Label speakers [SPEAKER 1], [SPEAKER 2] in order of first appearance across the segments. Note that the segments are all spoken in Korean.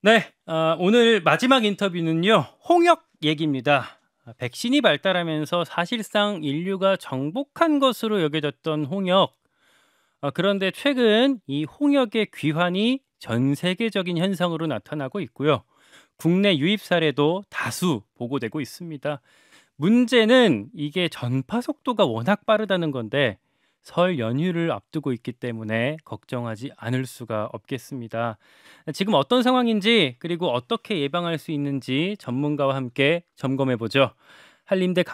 [SPEAKER 1] 네, 오늘 마지막 인터뷰는요, 홍역 얘기입니다. 백신이 발달하면서 사실상 인류가 정복한 것으로 여겨졌던 홍역. 그런데 최근 이 홍역의 귀환이 전 세계적인 현상으로 나타나고 있고요. 국내 유입 사례도 다수 보고되고 있습니다. 문제는 이게 전파 속도가 워낙 빠르다는 건데 설 연휴를 앞두고 있기 때문에 걱정하지 않을 수가 없겠습니다. 지금 어떤 상황인지 그리고 어떻게 예방할 수 있는지 전문가와 함께 점검해 보죠. 한림대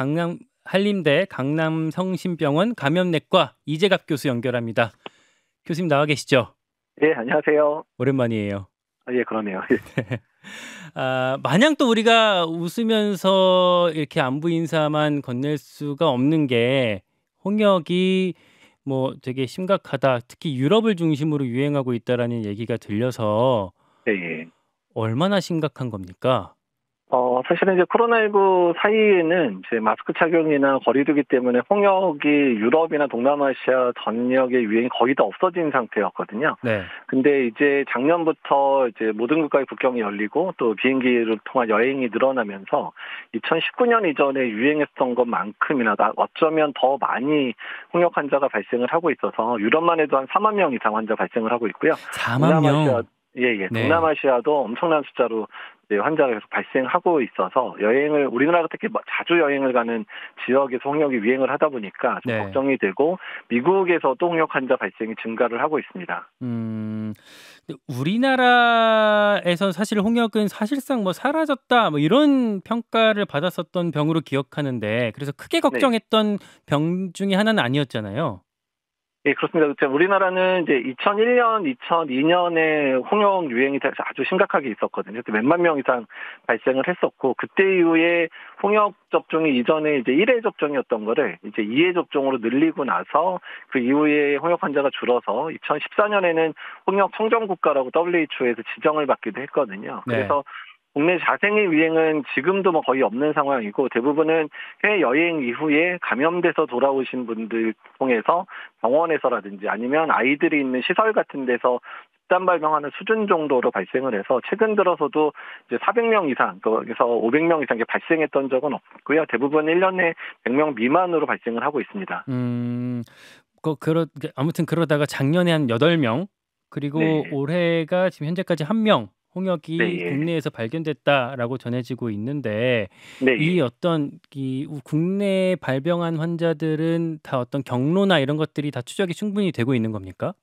[SPEAKER 1] 강남성심병원 감염내과 이재갑 교수 연결합니다. 교수님 나와 계시죠?
[SPEAKER 2] 예, 안녕하세요.
[SPEAKER 1] 오랜만이에요.
[SPEAKER 2] 예, 그러네요.
[SPEAKER 1] 마냥 또 우리가 웃으면서 이렇게 안부 인사만 건넬 수가 없는 게 홍역이 뭐 되게 심각하다. 특히 유럽을 중심으로 유행하고 있다라는 얘기가 들려서
[SPEAKER 2] 예, 예.
[SPEAKER 1] 얼마나 심각한 겁니까?
[SPEAKER 2] 사실은 이제 코로나19 사이에는 이제 마스크 착용이나 거리두기 때문에 홍역이 유럽이나 동남아시아 전역의 유행이 거의 다 없어진 상태였거든요.
[SPEAKER 1] 네.
[SPEAKER 2] 근데 이제 작년부터 이제 모든 국가의 국경이 열리고 또 비행기를 통한 여행이 늘어나면서 2019년 이전에 유행했던 것만큼이나 어쩌면 더 많이 홍역 환자가 발생을 하고 있어서 유럽만 해도 한 4만 명 이상 환자 발생을 하고 있고요.
[SPEAKER 1] 4만
[SPEAKER 2] 동남아시아
[SPEAKER 1] 명.
[SPEAKER 2] 예, 예.
[SPEAKER 1] 네.
[SPEAKER 2] 동남아시아도 엄청난 숫자로 이제 환자가 계속 발생하고 있어서 여행을 우리나라가 특히 자주 여행을 가는 지역에서 홍역이 유행을 하다 보니까 좀
[SPEAKER 1] 네.
[SPEAKER 2] 걱정이 되고 미국에서도 홍역 환자 발생이 증가를 하고 있습니다.
[SPEAKER 1] 근데 우리나라에서 사실 홍역은 사실상 뭐 사라졌다 뭐 이런 평가를 받았었던 병으로 기억하는데 그래서 크게
[SPEAKER 2] 네.
[SPEAKER 1] 걱정했던 병 중에 하나는 아니었잖아요.
[SPEAKER 2] 예, 그렇습니다. 우리나라는 이제 2001년, 2002년에 홍역 유행이 아주 심각하게 있었거든요. 그때 몇만 명 이상 발생을 했었고, 그때 이후에 홍역 접종이 이전에 이제 1회 접종이었던 거를 이제 2회 접종으로 늘리고 나서 그 이후에 홍역 환자가 줄어서 2014년에는 홍역 청정 국가라고 WHO에서 지정을 받기도 했거든요.
[SPEAKER 1] 네.
[SPEAKER 2] 그래서 국내 자생의 유행은 지금도 뭐 거의 없는 상황이고 대부분은 해외 여행 이후에 감염돼서 돌아오신 분들 통해서 병원에서라든지 아니면 아이들이 있는 시설 같은 데서 집단 발병하는 수준 정도로 발생을 해서 최근 들어서도 이제 400명 이상, 그래서 500명 이상 발생했던 적은 없고요. 대부분 1년에 100명 미만으로 발생을 하고 있습니다.
[SPEAKER 1] 음. 아무튼 그러다가 작년에 한 8명 그리고
[SPEAKER 2] 네.
[SPEAKER 1] 올해가 지금 현재까지 1명
[SPEAKER 2] 네,
[SPEAKER 1] 홍역이
[SPEAKER 2] 예.
[SPEAKER 1] 국내에서 발견됐다라고 전해지고 있는데
[SPEAKER 2] 네,
[SPEAKER 1] 이
[SPEAKER 2] 예.
[SPEAKER 1] 어떤 국내에 발병한 환자들은 다 어떤 경로나 이런 것들이 다 추적이 충분히 되고 있는 겁니까?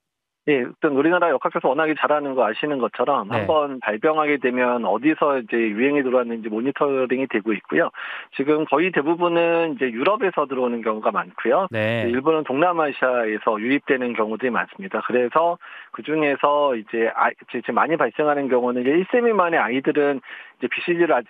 [SPEAKER 2] 예, 일단 우리나라 역학교에서 워낙에 잘하는 거 아시는 것처럼
[SPEAKER 1] 네.
[SPEAKER 2] 한번 발병하게 되면 어디서 이제 유행이 들어왔는지 모니터링이 되고 있고요. 지금 거의 대부분은 이제 유럽에서 들어오는 경우가 많고요.
[SPEAKER 1] 네.
[SPEAKER 2] 일부는 동남아시아에서 유입되는 경우들이 많습니다. 그래서 그 중에서 이제 많이 발생하는 경우는 이제 1세 미만의 아이들은 이제 BCG를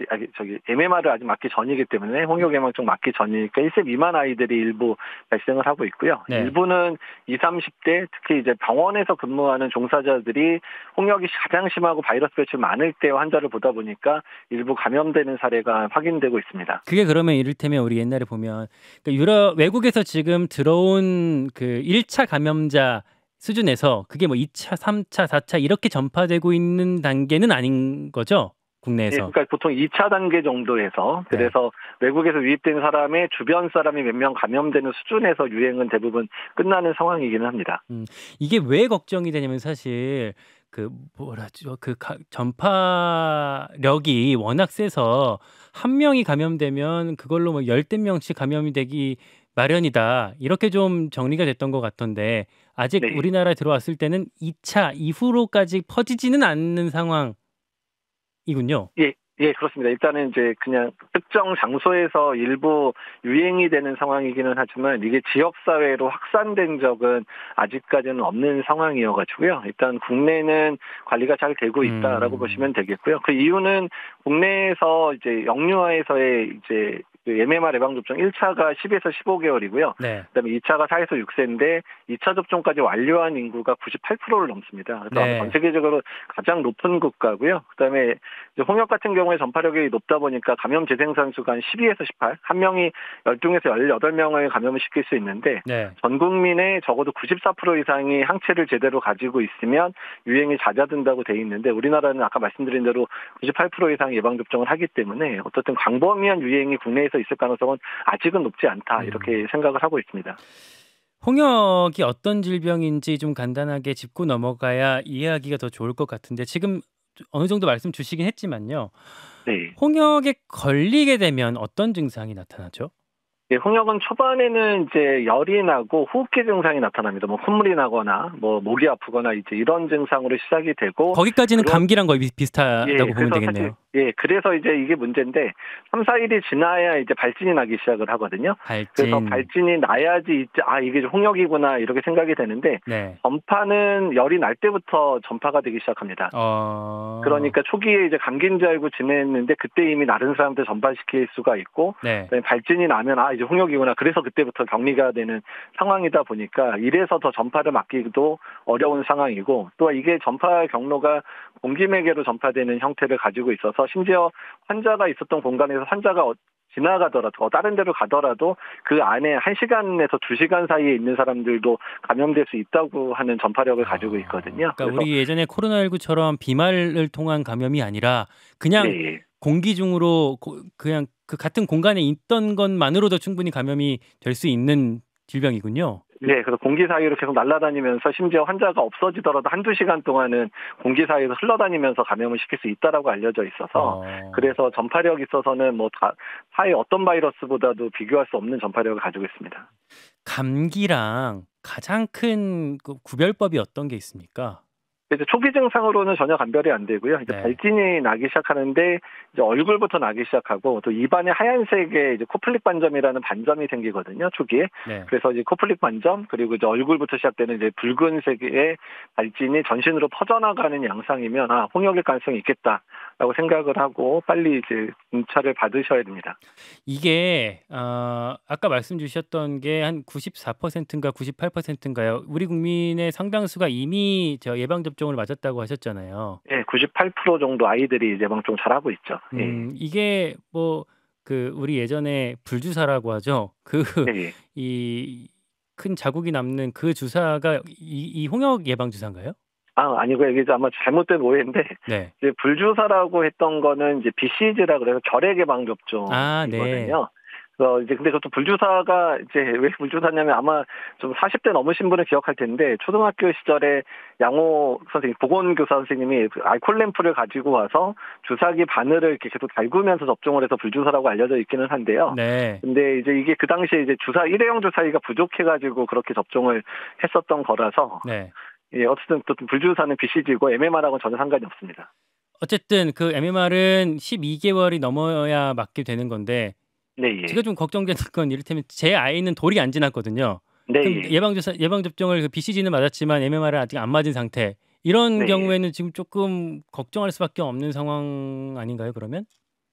[SPEAKER 2] MMR을 아직 맞기 전이기 때문에 홍역 예방적 맞기 전이니까 1세 미만 아이들이 일부 발생을 하고 있고요.
[SPEAKER 1] 네.
[SPEAKER 2] 일부는 20, 30대 특히 이제 병원에서 근무하는 종사자들이 홍역이 가장 심하고 바이러스 배출 많을 때 환자를 보다 보니까 일부 감염되는 사례가 확인되고 있습니다.
[SPEAKER 1] 그게 그러면 이를테면 우리 옛날에 보면 유럽 외국에서 지금 들어온 그 1차 감염자 수준에서 그게 뭐 2차, 3차, 4차 이렇게 전파되고 있는 단계는 아닌 거죠?
[SPEAKER 2] 예,
[SPEAKER 1] 국내에서.
[SPEAKER 2] 그러니까 보통 2차 단계 정도에서
[SPEAKER 1] 네.
[SPEAKER 2] 그래서 외국에서 유입된 사람의 주변 사람이 몇 명 감염되는 수준에서 유행은 대부분 끝나는 상황이기는 합니다.
[SPEAKER 1] 이게 왜 걱정이 되냐면 사실 그 뭐라죠? 전파력이 워낙 세서 한 명이 감염되면 그걸로 뭐 열댓 명씩 감염이 되기 마련이다. 이렇게 좀 정리가 됐던 것 같던데 아직
[SPEAKER 2] 네.
[SPEAKER 1] 우리나라에 들어왔을 때는 2차 이후로까지 퍼지지는 않는 상황이군요.
[SPEAKER 2] 예, 예, 그렇습니다. 일단은 이제 그냥 특정 장소에서 일부 유행이 되는 상황이기는 하지만 이게 지역사회로 확산된 적은 아직까지는 없는 상황이어가지고요. 일단 국내는 관리가 잘 되고 있다라고
[SPEAKER 1] 음.
[SPEAKER 2] 보시면 되겠고요. 그 이유는 국내에서 이제 영유아에서의 이제 그 MMR 예방접종 1차가 10에서 15개월이고요.
[SPEAKER 1] 네.
[SPEAKER 2] 그다음에 2차가 4에서 6세인데 2차 접종까지 완료한 인구가 98%를 넘습니다. 그래서
[SPEAKER 1] 네.
[SPEAKER 2] 전 세계적으로 가장 높은 국가고요. 그다음에 이제 홍역 같은 경우에 전파력이 높다 보니까 감염 재생산 수가 한 12에서 18, 한 명이 12에서 18명을 감염을 시킬 수 있는데
[SPEAKER 1] 네.
[SPEAKER 2] 전 국민의 적어도 94% 이상이 항체를 제대로 가지고 있으면 유행이 잦아든다고 돼 있는데 우리나라는 아까 말씀드린 대로 98% 이상 예방접종을 하기 때문에 어떻든 광범위한 유행이 국내에서 있을 가능성은 아직은 높지 않다 이렇게 생각을 하고 있습니다.
[SPEAKER 1] 홍역이 어떤 질병인지 좀 간단하게 짚고 넘어가야 이해하기가 더 좋을 것 같은데 지금 어느 정도 말씀 주시긴 했지만요.
[SPEAKER 2] 네.
[SPEAKER 1] 홍역에 걸리게 되면 어떤 증상이 나타나죠?
[SPEAKER 2] 예, 홍역은 초반에는 이제 열이 나고 호흡기 증상이 나타납니다. 뭐 콧물이 나거나 뭐 목이 아프거나 이제 이런 증상으로 시작이 되고
[SPEAKER 1] 거기까지는 감기랑 거의 비슷하다고
[SPEAKER 2] 예,
[SPEAKER 1] 보면
[SPEAKER 2] 그래서
[SPEAKER 1] 되겠네요.
[SPEAKER 2] 사실 그래서 이제 이게 문제인데 3, 4일이 지나야 이제 발진이 나기 시작을 하거든요. 그래서 발진이 나야지 이제 이게 홍역이구나 이렇게 생각이 되는데
[SPEAKER 1] 네.
[SPEAKER 2] 전파는 열이 날 때부터 전파가 되기 시작합니다. 그러니까 초기에 이제 감기인 줄 알고 지냈는데 그때 이미 다른 사람들 전파시킬 수가 있고
[SPEAKER 1] 네.
[SPEAKER 2] 발진이 나면 이제 홍역이구나. 그래서 그때부터 격리가 되는 상황이다 보니까 이래서 더 전파를 막기도 어려운 상황이고 또 이게 전파 경로가 공기매개로 전파되는 형태를 가지고 있어서 심지어 환자가 있었던 공간에서 환자가 지나가더라도 다른 데로 가더라도 그 안에 1시간에서 2시간 사이에 있는 사람들도 감염될 수 있다고 하는 전파력을 가지고 있거든요.
[SPEAKER 1] 그러니까 우리 예전에 코로나19처럼 비말을 통한 감염이 아니라 그냥 공기 중으로 그냥 그 같은 공간에 있던 것만으로도 충분히 감염이 될 수 있는 질병이군요.
[SPEAKER 2] 네, 그래서 공기 사이로 계속 날아다니면서 심지어 환자가 없어지더라도 한두 시간 동안은 공기 사이에서 흘러다니면서 감염을 시킬 수 있다라고 알려져 있어서 그래서 전파력이 있어서는 뭐 사회 어떤 바이러스보다도 비교할 수 없는 전파력을 가지고 있습니다.
[SPEAKER 1] 감기랑 가장 큰 구별법이 어떤 게 있습니까?
[SPEAKER 2] 이제 초기 증상으로는 전혀 감별이 안 되고요. 이제 발진이 나기 시작하는데 이제 얼굴부터 나기 시작하고 또 입안에 하얀색의 이제 코플릭 반점이라는 반점이 생기거든요. 초기에. 그래서 이제 코플릭 반점 그리고 이제 얼굴부터 시작되는 이제 붉은색의 발진이 전신으로 퍼져나가는 양상이면 홍역일 가능성이 있겠다라고 생각을 하고 빨리 이제 검사를 받으셔야 됩니다.
[SPEAKER 1] 이게 아까 말씀 주셨던 게 한 94%인가 98%인가요? 우리 국민의 상당수가 이미 예방 접종을 맞았다고 하셨잖아요.
[SPEAKER 2] 네, 98% 정도 아이들이 예방접종 잘하고 있죠.
[SPEAKER 1] 이게 뭐 우리 예전에 불주사라고 하죠. 이 큰 자국이 남는 그 주사가 이 홍역 예방 주사인가요?
[SPEAKER 2] 아니고요. 이게 아마 잘못된 오해인데 이제 불주사라고 했던 거는 이제 BCG라 그래서 결핵 예방 접종이거든요. 그래서 이제 근데 그것도 불주사가 이제 왜 불주사냐면 아마 좀 40대 넘으신 분은 기억할 텐데 초등학교 시절에 양호 선생님, 보건교사 선생님이 알콜 램프를 가지고 와서 주사기 바늘을 이렇게 계속 달구면서 접종을 해서 불주사라고 알려져 있기는 한데요. 근데 이제 이게 그 당시에 이제 일회용 주사기가 부족해가지고 그렇게 접종을 했었던 거라서. 어쨌든 또 불주사는 BCG고 MMR하고는 전혀 상관이 없습니다.
[SPEAKER 1] 어쨌든 그 MMR은 12개월이 넘어야 맞게 되는 건데 제가 좀 걱정되는 건 이를테면 제 아이는 돌이 안 지났거든요. 예방 접종을 BCG는 맞았지만 MMR을 아직 안 맞은 상태. 이런 경우에는 지금 조금 걱정할 수밖에 없는 상황 아닌가요, 그러면?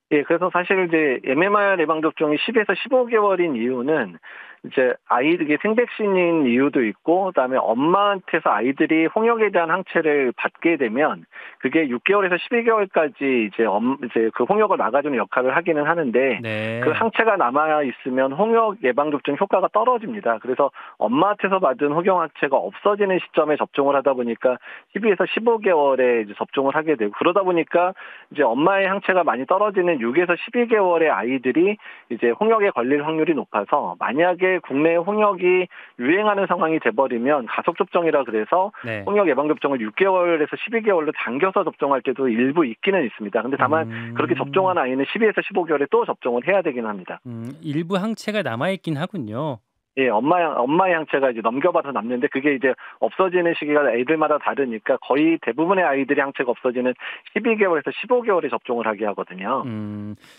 [SPEAKER 2] 그래서 사실 이제 MMR 예방 접종이 10에서 15개월인 이유는 이제 아이들이 생백신인 이유도 있고 그다음에 엄마한테서 아이들이 홍역에 대한 항체를 받게 되면 그게 6개월에서 12개월까지 이제 그 홍역을 막아주는 역할을 하기는 하는데 그 항체가 남아 있으면 홍역 예방 접종 효과가 떨어집니다. 그래서 엄마한테서 받은 홍역 항체가 없어지는 시점에 접종을 하다 보니까 12에서 15개월에 이제 접종을 하게 되고 그러다 보니까 이제 엄마의 항체가 많이 떨어지는 6에서 12개월의 아이들이 이제 홍역에 걸릴 확률이 높아서 만약에 국내에 홍역이 유행하는 상황이 돼버리면 가속 접종이라 그래서 홍역 예방 접종을 6개월에서 12개월로 당겨서 접종할 때도 일부 있기는 있습니다. 근데 다만 그렇게 접종한 아이는 12에서 15개월에 또 접종을 해야 되긴 합니다.
[SPEAKER 1] 일부 항체가 남아 있긴 하군요.
[SPEAKER 2] 엄마의 항체가 이제 넘겨받아서 남는데 그게 이제 없어지는 시기가 애들마다 다르니까 거의 대부분의 아이들이 항체가 없어지는 12개월에서 15개월에 접종을 하게 하거든요.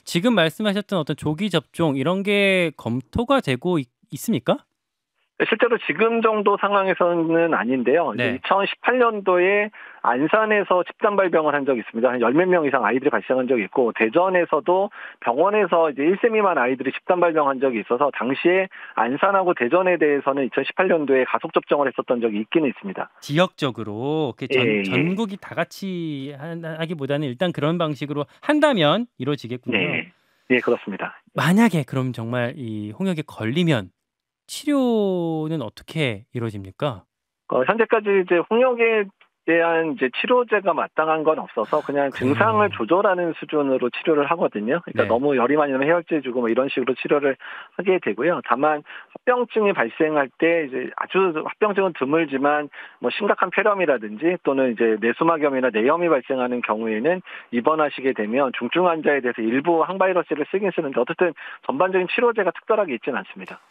[SPEAKER 1] 지금 말씀하셨던 어떤 조기 접종 이런 게 검토가 되고 있습니까?
[SPEAKER 2] 실제로 지금 정도 상황에서는 아닌데요.
[SPEAKER 1] 네.
[SPEAKER 2] 2018년도에 안산에서 집단 발병을 한 적이 있습니다. 한 열 몇 명 이상 아이들이 발생한 적이 있고, 대전에서도 병원에서 이제 1세 미만 아이들이 집단 발병한 적이 있어서 당시에 안산하고 대전에 대해서는 2018년도에 가속 접종을 했었던 적이 있기는 있습니다.
[SPEAKER 1] 지역적으로
[SPEAKER 2] 예, 예.
[SPEAKER 1] 전국이 다 같이 하기보다는 일단 그런 방식으로 한다면 이루어지겠군요.
[SPEAKER 2] 네. 예, 그렇습니다.
[SPEAKER 1] 만약에 그럼 정말 이 홍역에 걸리면 치료는 어떻게 이루어집니까?
[SPEAKER 2] 현재까지 이제 홍역에 대한 이제 치료제가 마땅한 건 없어서 그냥 증상을
[SPEAKER 1] 그래요.
[SPEAKER 2] 조절하는 수준으로 치료를 하거든요. 그러니까
[SPEAKER 1] 네.
[SPEAKER 2] 너무 열이 많이 나면 해열제 주고 뭐 이런 식으로 치료를 하게 되고요. 다만 합병증이 발생할 때 이제 아주 합병증은 드물지만 뭐 심각한 폐렴이라든지 또는 이제 내수막염이나 뇌염이 발생하는 경우에는 입원하시게 되면 중증 환자에 대해서 일부 항바이러스를 쓰긴 쓰는데 어쨌든 전반적인 치료제가 특별하게 있지는 않습니다.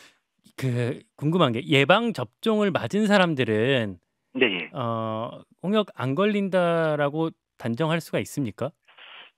[SPEAKER 1] 궁금한 게 예방 접종을 맞은 사람들은
[SPEAKER 2] 네. 예.
[SPEAKER 1] 홍역 안 걸린다라고 단정할 수가 있습니까?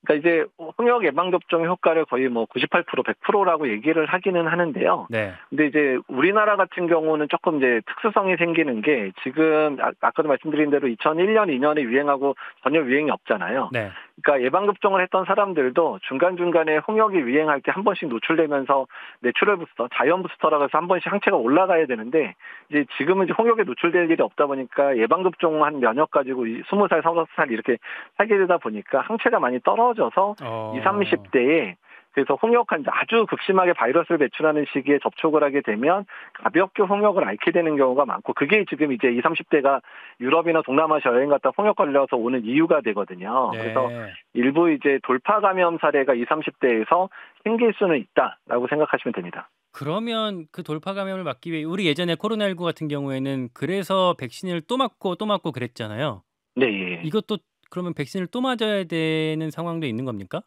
[SPEAKER 2] 그러니까 이제 홍역 예방 접종 효과를 거의 뭐 98%, 100%라고 얘기를 하기는 하는데요.
[SPEAKER 1] 네.
[SPEAKER 2] 근데 이제 우리나라 같은 경우는 조금 이제 특수성이 생기는 게 지금 아까도 말씀드린 대로 2001년, 2년에 유행하고 전혀 유행이 없잖아요.
[SPEAKER 1] 네.
[SPEAKER 2] 그러니까 예방 접종을 했던 사람들도 중간중간에 홍역이 유행할 때 한 번씩 노출되면서 내추럴 부스터, 자연 부스터라고 해서 한 번씩 항체가 올라가야 되는데 이제 지금은 이제 홍역에 노출될 일이 없다 보니까 예방 접종한 면역 가지고 20살, 30살 이렇게 살게 되다 보니까 항체가 많이 떨어져서 20, 30대에 그래서 홍역 환자 아주 극심하게 바이러스를 배출하는 시기에 접촉을 하게 되면 가볍게 홍역을 앓게 되는 경우가 많고 그게 지금 이제 20, 30대가 유럽이나 동남아시아 여행 갔다 홍역 걸려서 오는 이유가 되거든요.
[SPEAKER 1] 네.
[SPEAKER 2] 그래서 일부 이제 돌파 감염 사례가 20, 30대에서 생길 수는 있다라고 생각하시면 됩니다.
[SPEAKER 1] 그러면 그 돌파 감염을 막기 위해 우리 예전에 코로나19 같은 경우에는 그래서 백신을 또 맞고 그랬잖아요.
[SPEAKER 2] 네. 예.
[SPEAKER 1] 이것도 그러면 백신을 또 맞아야 되는 상황도 있는 겁니까?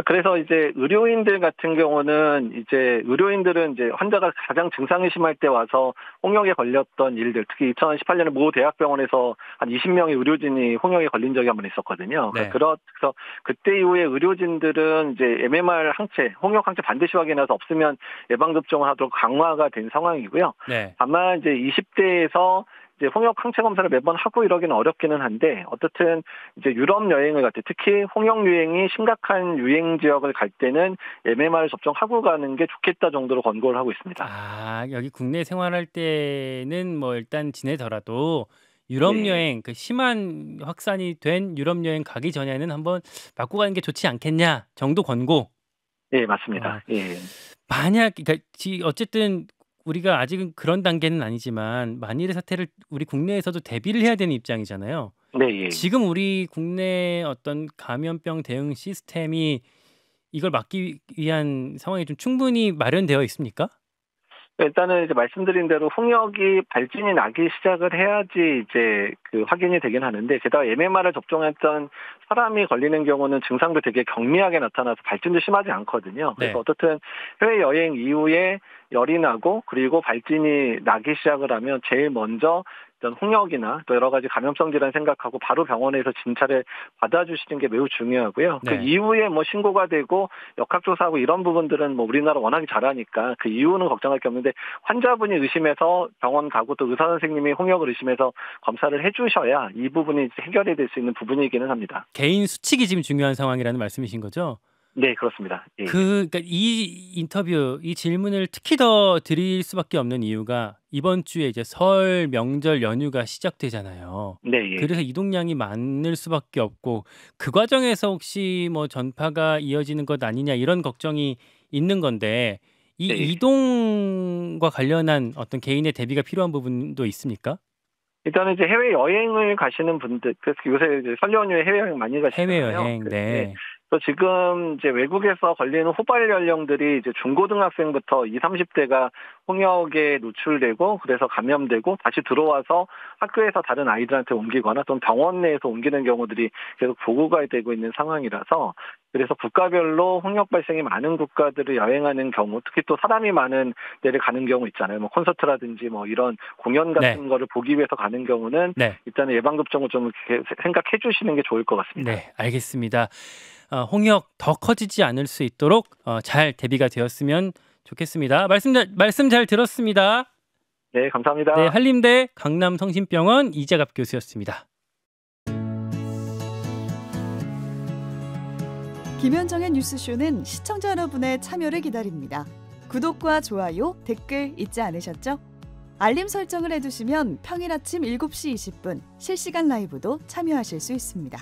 [SPEAKER 2] 그래서 이제 의료인들 같은 경우는 이제 의료인들은 이제 환자가 가장 증상이 심할 때 와서 홍역에 걸렸던 일들, 특히 2018년에 모 대학병원에서 한 20명의 의료진이 홍역에 걸린 적이 한 번 있었거든요.
[SPEAKER 1] 네.
[SPEAKER 2] 그래서 그때 이후에 의료진들은 이제 MMR 항체, 홍역 항체 반드시 확인해서 없으면 예방 접종을 하도록 강화가 된 상황이고요.
[SPEAKER 1] 네.
[SPEAKER 2] 다만 이제 20대에서 이제 홍역 항체 검사를 매번 하고 이러기는 어렵기는 한데 어떻든 이제 유럽 여행을 갈 때 특히 홍역 유행이 심각한 유행 지역을 갈 때는 MMR 접종하고 가는 게 좋겠다 정도로 권고를 하고 있습니다.
[SPEAKER 1] 여기 국내 생활할 때는 뭐 일단 지내더라도 유럽
[SPEAKER 2] 네.
[SPEAKER 1] 여행 심한 확산이 된 유럽 여행 가기 전에는 한번 맞고 가는 게 좋지 않겠냐 정도 권고.
[SPEAKER 2] 예, 맞습니다. 예.
[SPEAKER 1] 만약 그러니까 어쨌든 우리가 아직은 그런 단계는 아니지만 만일의 사태를 우리 국내에서도 대비를 해야 되는 입장이잖아요.
[SPEAKER 2] 네, 예.
[SPEAKER 1] 지금 우리 국내 어떤 감염병 대응 시스템이 이걸 막기 위한 상황이 좀 충분히 마련되어 있습니까?
[SPEAKER 2] 일단은 이제 말씀드린 대로 홍역이 발진이 나기 시작을 해야지 이제 그 확인이 되긴 하는데 게다가 MMR을 접종했던 사람이 걸리는 경우는 증상도 되게 경미하게 나타나서 발진도 심하지 않거든요. 그래서
[SPEAKER 1] 네.
[SPEAKER 2] 어떻든 해외 여행 이후에 열이 나고 그리고 발진이 나기 시작을 하면 제일 먼저 어떤 홍역이나 또 여러 가지 감염성 질환 생각하고 바로 병원에서 진찰을 받아주시는 게 매우 중요하고요.
[SPEAKER 1] 네.
[SPEAKER 2] 그 이후에 뭐 신고가 되고 역학조사하고 이런 부분들은 뭐 우리나라 워낙에 잘하니까 그 이후는 걱정할 게 없는데 환자분이 의심해서 병원 가고 또 의사 선생님이 홍역을 의심해서 검사를 해주셔야 이 부분이 해결이 될 수 있는 부분이기는 합니다.
[SPEAKER 1] 개인 수칙이 지금 중요한 상황이라는 말씀이신 거죠?
[SPEAKER 2] 네, 그렇습니다. 예.
[SPEAKER 1] 그러니까 이 인터뷰, 이 질문을 특히 더 드릴 수밖에 없는 이유가 이번 주에 이제 설 명절 연휴가 시작되잖아요.
[SPEAKER 2] 네, 예.
[SPEAKER 1] 그래서 이동량이 많을 수밖에 없고 그 과정에서 혹시 뭐 전파가 이어지는 것 아니냐 이런 걱정이 있는 건데 이
[SPEAKER 2] 네.
[SPEAKER 1] 이동과 관련한 어떤 개인의 대비가 필요한 부분도 있습니까?
[SPEAKER 2] 일단은 이제 해외 여행을 가시는 분들, 그래서 요새 이제 설 연휴에 해외 여행 많이 가시잖아요.
[SPEAKER 1] 해외여행, 네.
[SPEAKER 2] 또 지금 이제 외국에서 걸리는 후발 연령들이 이제 중고등학생부터 20, 30대가 홍역에 노출되고 그래서 감염되고 다시 들어와서 학교에서 다른 아이들한테 옮기거나 또는 병원 내에서 옮기는 경우들이 계속 보고가 되고 있는 상황이라서 그래서 국가별로 홍역 발생이 많은 국가들을 여행하는 경우 특히 또 사람이 많은 데를 가는 경우 있잖아요. 뭐 콘서트라든지 뭐 이런 공연 같은
[SPEAKER 1] 네.
[SPEAKER 2] 거를 보기 위해서 가는 경우는
[SPEAKER 1] 네.
[SPEAKER 2] 일단은 예방접종을 좀 생각해 주시는 게 좋을 것 같습니다.
[SPEAKER 1] 네, 알겠습니다. 홍역 더 커지지 않을 수 있도록 잘 대비가 되었으면 좋겠습니다. 말씀 잘 들었습니다.
[SPEAKER 2] 네. 네, 감사합니다.
[SPEAKER 1] 네, 한림대 강남성심병원 이재갑 교수였습니다.
[SPEAKER 3] 김현정의 뉴스쇼는 시청자 여러분의 참여를 기다립니다. 구독과 좋아요, 댓글 잊지 않으셨죠? 알림 설정을 해두시면 평일 아침 7시 20분 실시간 라이브도 참여하실 수 있습니다.